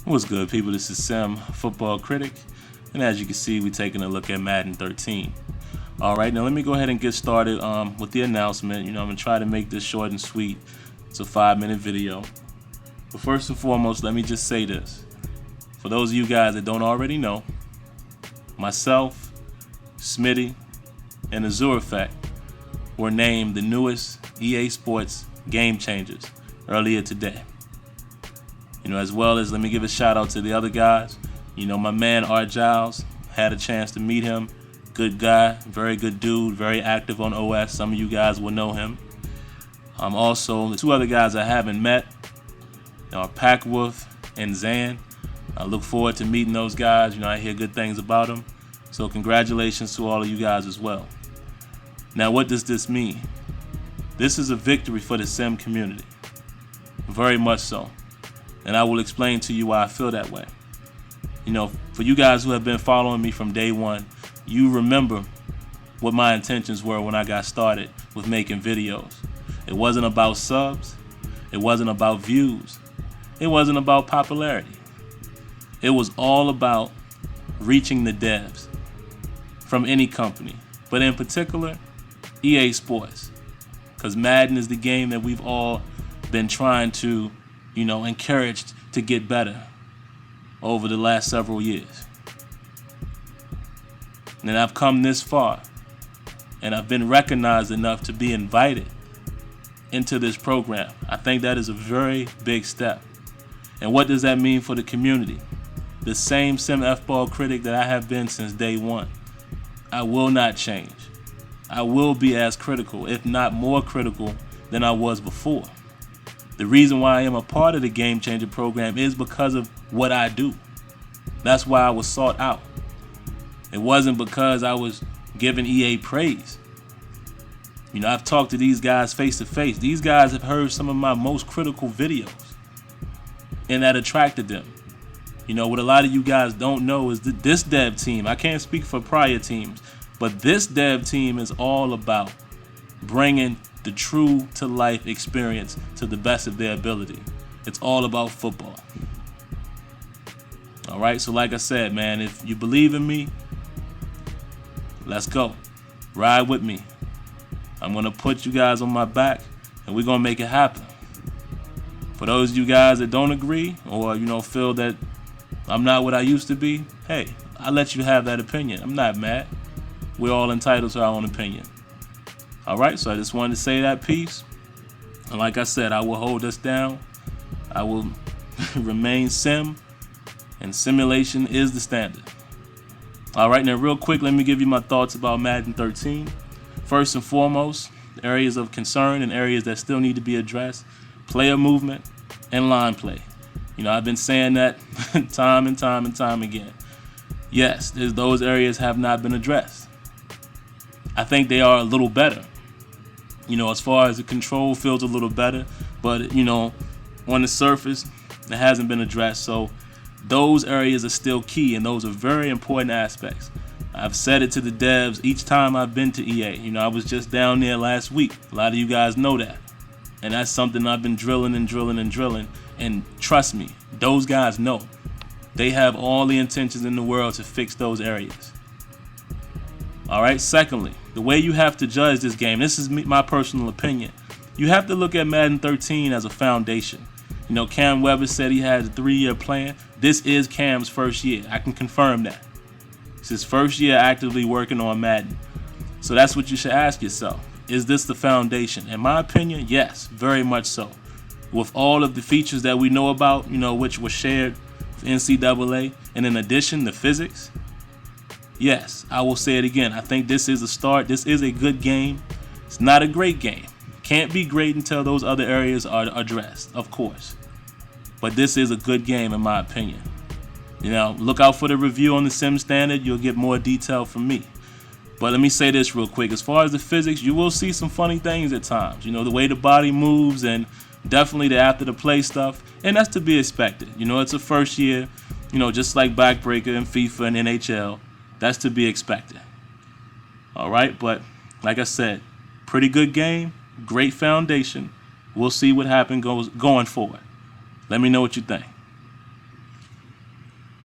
What's good, people? This is SimFBallCritic, and as you can see, we're taking a look at Madden 13. Alright, now let me go ahead and get started with the announcement. I'm going to try to make this short and sweet. It's a 5-minute video. But first and foremost, let me just say this. For those of you guys that don't already know, myself, Smitty, and Azure Effect were named the newest EA Sports Game Changers earlier today. As well as, let me give a shout out to the other guys. My man Art Giles, had a chance to meet him. Good guy, very good dude, very active on OS. Some of you guys will know him. Also, the two other guys I haven't met are Packwolf and Zan. I look forward to meeting those guys. I hear good things about them. So congratulations to all of you guys as well. Now, what does this mean? This is a victory for the Sim community. Very much so. And I will explain to you why I feel that way. For you guys who have been following me from day one, you remember what my intentions were when I got started with making videos. It wasn't about subs. It wasn't about views. It wasn't about popularity. It was all about reaching the devs from any company, but in particular, EA Sports. Because Madden is the game that we've all been trying to encouraged to get better over the last several years. And I've come this far, and I've been recognized enough to be invited into this program. I think that is a very big step. And what does that mean for the community? The same SimFBallCritic that I have been since day one. I will not change. I will be as critical, if not more critical, than I was before. The reason why I am a part of the Game Changer program is because of what I do. That's why I was sought out. It wasn't because I was giving EA praise. I've talked to these guys face to face. These guys have heard some of my most critical videos, and that attracted them. What a lot of you guys don't know is that this dev team, I can't speak for prior teams, but this dev team is all about bringing the true to life experience to the best of their ability. It's all about football. Alright, so like I said, man, if you believe in me, let's go. Ride with me. I'm going to put you guys on my back, and we're going to make it happen. For those of you guys that don't agree or, feel that I'm not what I used to be, hey, I let you have that opinion. I'm not mad. We're all entitled to our own opinion. Alright, so I just wanted to say that piece. And like I said, I will hold us down. I will remain sim. And simulation is the standard. Alright, now real quick, let me give you my thoughts about Madden 13. First and foremost, areas of concern and areas that still need to be addressed. Player movement and line play. I've been saying that time and time again. Yes, those areas have not been addressed. I think they are a little better. As far as the control feels a little better, but on the surface, it hasn't been addressed. So those areas are still key, and those are very important aspects. I've said it to the devs each time I've been to EA. I was just down there last week. A lot of you guys know that. And that's something I've been drilling. And trust me, those guys know. They have all the intentions in the world to fix those areas. Alright, secondly, the way you have to judge this game, this is my personal opinion, you have to look at Madden 13 as a foundation. Cam Weber said he has a 3-year plan. This is Cam's first year. I can confirm that. It's his first year actively working on Madden. So that's what you should ask yourself. Is this the foundation? In my opinion, yes, very much so. With all of the features that we know about, which were shared with NCAA, and in addition, the physics, yes, I will say it again. I think this is a start. This is a good game. It's not a great game. Can't be great until those other areas are addressed, of course. But this is a good game in my opinion. Look out for the review on the Sim Standard. You'll get more detail from me. But let me say this real quick. As far as the physics, you will see some funny things at times. The way the body moves, and definitely the after the play stuff. And that's to be expected. It's a first year, just like Backbreaker and FIFA and NHL. That's to be expected. All right, but Like I said, pretty good game, great foundation. We'll see what happens going forward. Let me know what you think.